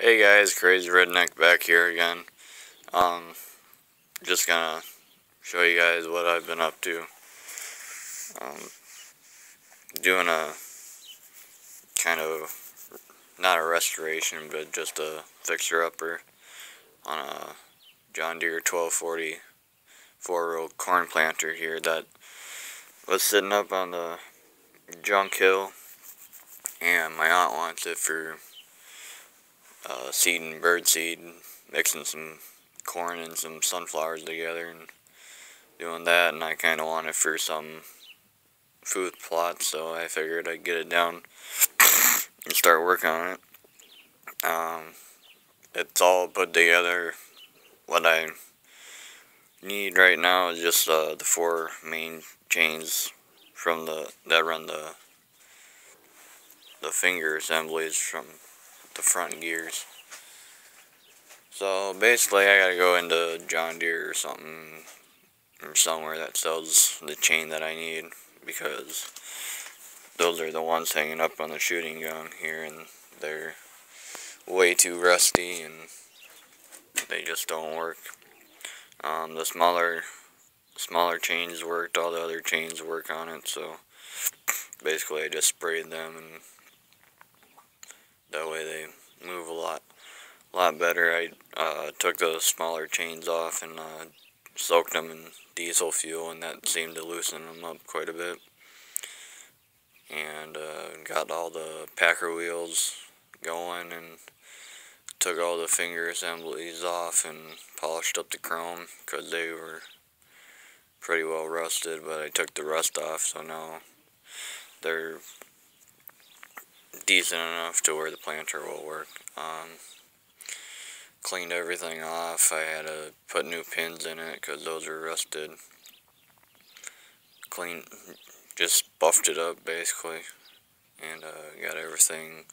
Hey guys, Crazy Redneck back here again. Um, just gonna show you guys what I've been up to. Um, doing a kind of, not a restoration, but just a fixer-upper on a John Deere 1240 four-row corn planter here that was sitting up on the junk hill, and my aunt wants it for seed and bird seed, mixing some corn and some sunflowers together and doing that, and I kind of want it for some food plot, so I figured I'd get it down and start working on it. It's all put together. What I need right now is just the four main chains from that run the finger assemblies from the front gears. So basically, I gotta go into John Deere or something, or somewhere that sells the chain that I need, because those are the ones hanging up on the shooting gun here, and they're way too rusty and they just don't work. The smaller chains worked, all the other chains work on it, so basically I just sprayed them, and that way they move a lot better. I took those smaller chains off and soaked them in diesel fuel, and that seemed to loosen them up quite a bit. And got all the packer wheels going, and took all the finger assemblies off and polished up the chrome, because they were pretty well rusted, but I took the rust off, so now they're decent enough to where the planter will work. Cleaned everything off. I had to put new pins in it because those are rusted. Just buffed it up basically, and got everything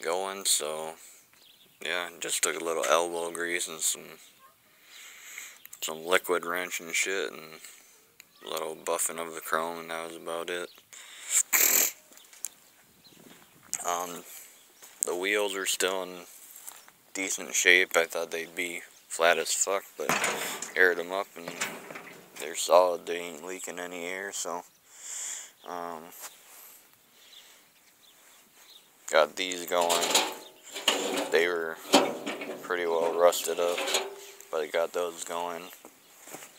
going. So yeah, just took a little elbow grease and some liquid wrench and shit, and a little buffing of the chrome, and that was about it. The wheels are still in decent shape. I thought they'd be flat as fuck, but aired them up and they're solid. They ain't leaking any air, so got these going. They were pretty well rusted up, but I got those going.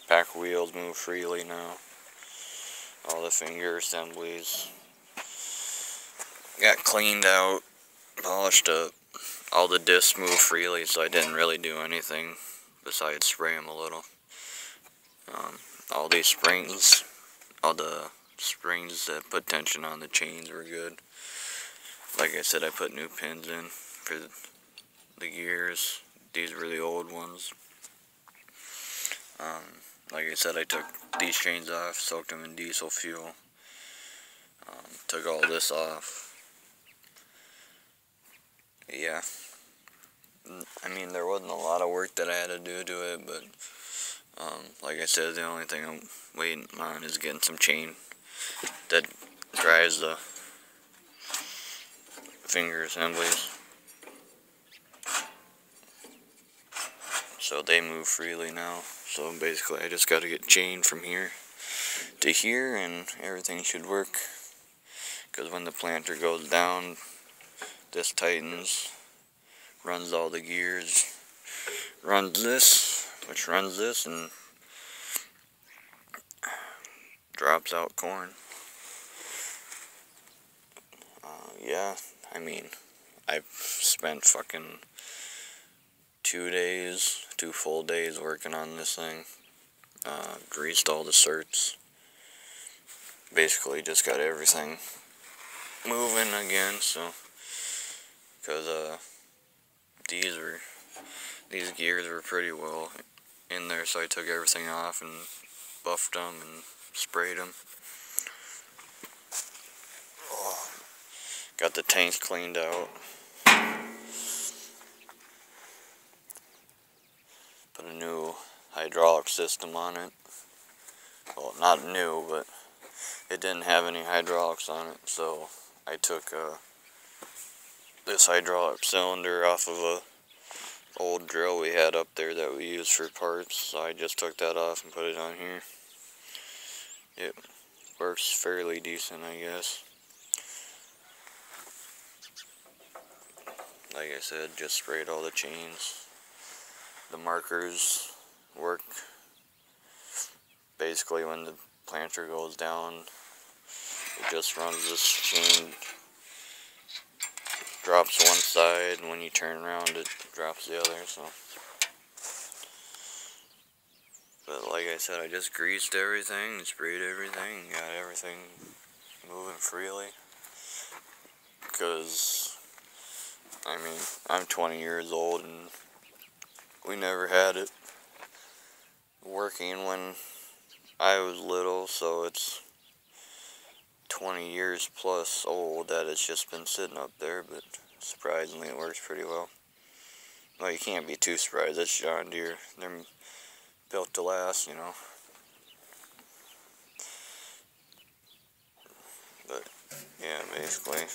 Pack wheels move freely now. All the finger assemblies got cleaned out, polished up. All the discs move freely, so I didn't really do anything besides spray them a little. All these springs, all the springs that put tension on the chains were good. Like I said, I put new pins in for the gears. These were the old ones. Like I said, I took these chains off, soaked them in diesel fuel, took all this off. Yeah, I mean, there wasn't a lot of work that I had to do to it, but like I said, the only thing I'm waiting on is getting some chain that drives the finger assemblies, so they move freely now. So basically I just got to get chain from here to here, and everything should work, because when the planter goes down, this tightens, runs all the gears, runs this, which runs this, and drops out corn. Yeah, I mean, I've spent fucking 2 full days working on this thing. Greased all the certs. Basically just got everything moving again, so, because these gears were pretty well in there, so I took everything off and buffed them and sprayed them. Got the tanks cleaned out. Put a new hydraulic system on it. Well, not new, but it didn't have any hydraulics on it, so I took this hydraulic cylinder off of a old drill we had up there that we used for parts, so I just took that off and put it on here. It works fairly decent, I guess. Like I said, just sprayed all the chains. The markers work basically when the planter goes down. It just runs this chain, drops one side, and when you turn around it drops the other. So, but like I said, I just greased everything and sprayed everything and got everything moving freely. Because, I mean, I'm 20 years old and we never had it working when I was little, so it's 20 years plus old that it's just been sitting up there, but surprisingly it works pretty well. Well, you can't be too surprised, it's John Deere. They're built to last, you know. But, yeah, basically.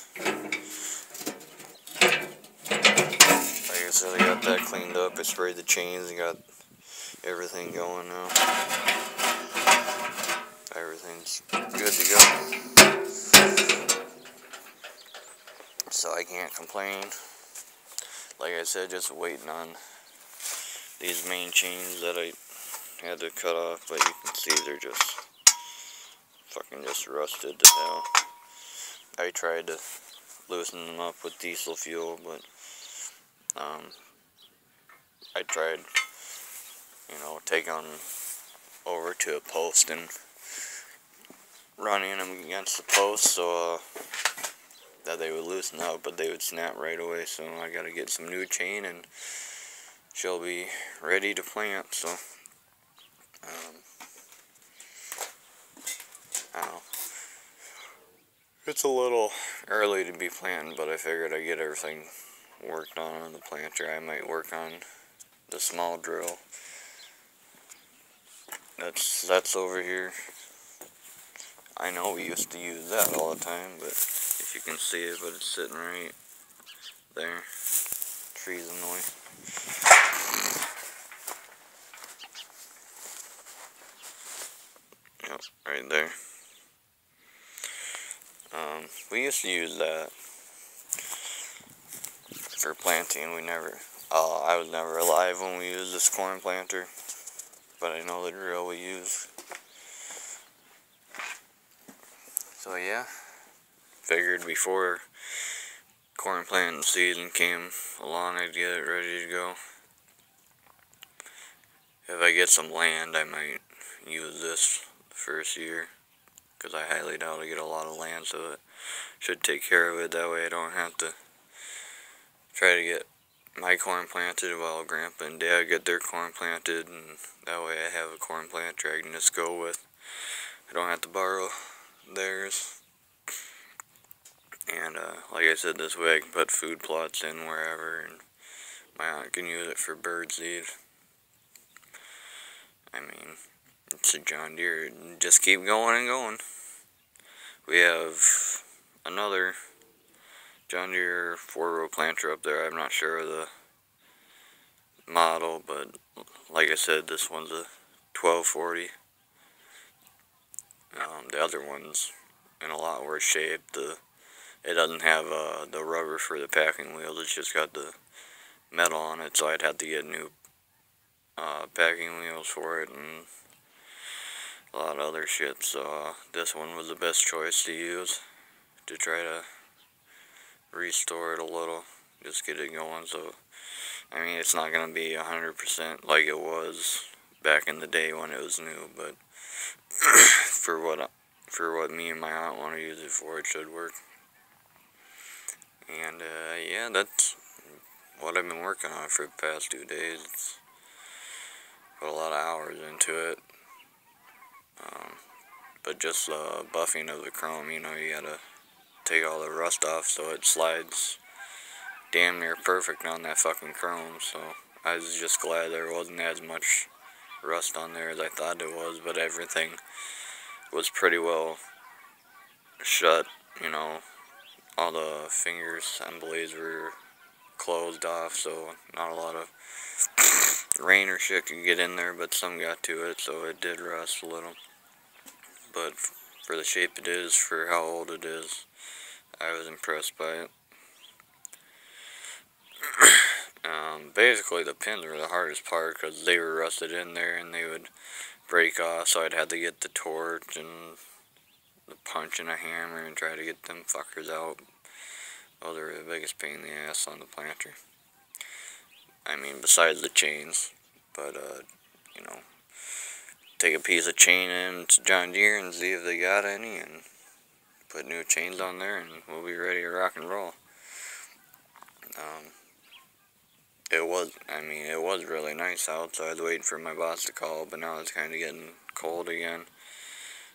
Like I said, I got that cleaned up, I sprayed the chains and got everything going now. Everything's good to go. So I can't complain. Like I said, just waiting on these main chains that I had to cut off, but you can see they're just fucking just rusted to hell. I tried to loosen them up with diesel fuel, but I tried, you know, taking them over to a post and running them against the post so that they would loosen up, but they would snap right away. So I gotta get some new chain and she'll be ready to plant. So I don't know. It's a little early to be planting, but I figured I'd get everything worked on the planter. I might work on the small drill that's over here. I know we used to use that all the time, but if you can see it, but it's sitting right there, trees in the way. Yep, right there. We used to use that for planting. I was never alive when we used this corn planter, but I know the drill we use. So yeah, figured before corn planting season came along, I'd get it ready to go. If I get some land, I might use this the first year, because I highly doubt I get a lot of land, so it should take care of it. That way I don't have to try to get my corn planted while Grandpa and Dad get their corn planted, and that way I have a corn planter I can just go with. I don't have to borrow theirs. And like I said, this way I can put food plots in wherever, and my aunt can use it for bird seed. I mean, it's a John Deere, just keep going and going. We have another John Deere 4-row planter up there. I'm not sure of the model, but like I said, this one's a 1240. The other one's in a lot worse shape. It doesn't have the rubber for the packing wheels, it's just got the metal on it, so I'd have to get new packing wheels for it and a lot of other shit. So this one was the best choice to use to try to restore it a little, just get it going. So I mean, it's not gonna be 100% like it was back in the day when it was new, but for what me and my aunt want to use it for, it should work. And yeah, that's what I've been working on for the past 2 days. Put a lot of hours into it. But just buffing of the chrome, you know, you gotta take all the rust off so it slides damn near perfect on that fucking chrome. So I was just glad there wasn't as much rust on there as I thought it was, but everything was pretty well shut, you know. all the fingers and blades were closed off, so not a lot of rain or shit could get in there, but some got to it, so it did rust a little. But for the shape it is, for how old it is, I was impressed by it. Basically the pins were the hardest part because they were rusted in there and they would break off, so I'd have to get the torch and the punch and a hammer and try to get them fuckers out. Those are the biggest pain in the ass on the planter. I mean, besides the chains. But, you know, take a piece of chain in to John Deere and see if they got any and put new chains on there and we'll be ready to rock and roll. It was really nice out, so I was waiting for my boss to call, but now it's kind of getting cold again.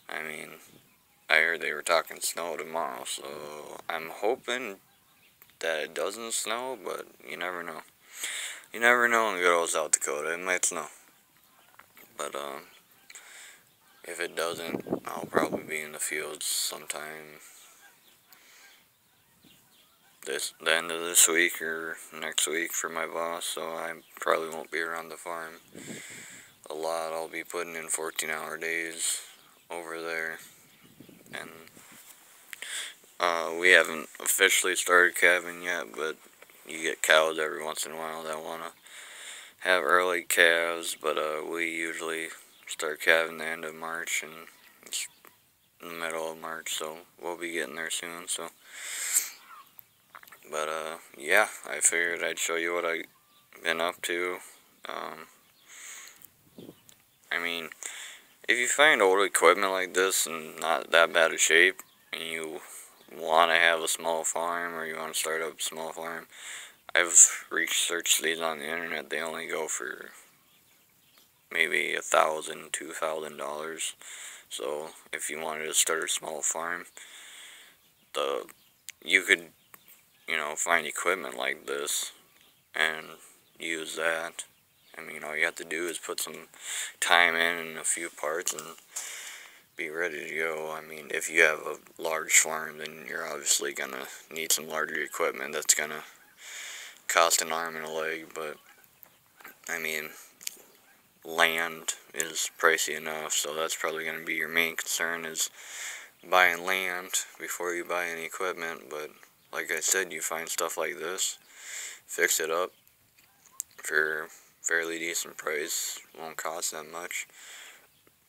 I mean, I heard they were talking snow tomorrow, so I'm hoping that it doesn't snow, but you never know. You never know in good old South Dakota, it might snow. But, if it doesn't, I'll probably be in the fields sometime the end of this week or next week for my boss, so I probably won't be around the farm a lot. I'll be putting in 14-hour days over there, and we haven't officially started calving yet, but you get cows every once in a while that want to have early calves, but we usually start calving the end of March, and it's in the middle of March, so we'll be getting there soon, so. But, yeah, I figured I'd show you what I've been up to. I mean, if you find old equipment like this in not that bad of shape, and you want to have a small farm, or you want to start up a small farm, I've researched these on the internet. They only go for maybe $1,000, $2,000. So, if you wanted to start a small farm, you could, you know, find equipment like this and use that. I mean, all you have to do is put some time in and a few parts and be ready to go. I mean, if you have a large farm, then you're obviously gonna need some larger equipment that's gonna cost an arm and a leg, but I mean, land is pricey enough, so that's probably gonna be your main concern, is buying land before you buy any equipment. But like I said, you find stuff like this, fix it up for fairly decent price, won't cost that much.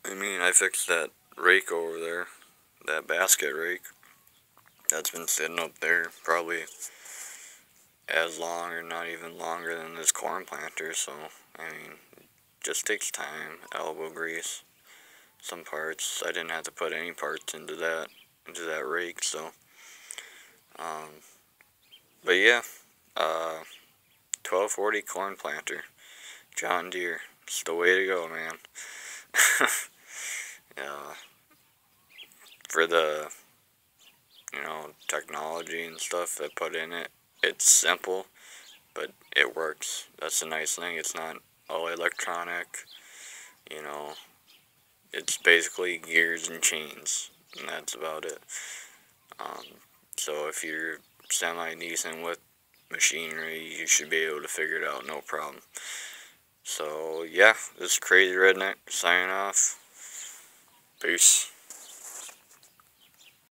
I mean, I fixed that rake over there, that basket rake, that's been sitting up there probably as long or not even longer than this corn planter, so I mean, just takes time, elbow grease, some parts. I didn't have to put any parts into that rake, so but yeah, 1240 corn planter, John Deere, it's the way to go, man. Yeah, for the, you know, technology and stuff they put in it, it's simple, but it works. That's the nice thing. It's not all electronic, you know, it's basically gears and chains, and that's about it. So if you're semi-decent with machinery, you should be able to figure it out, no problem. So, yeah, this is Crazy Redneck, signing off. Peace.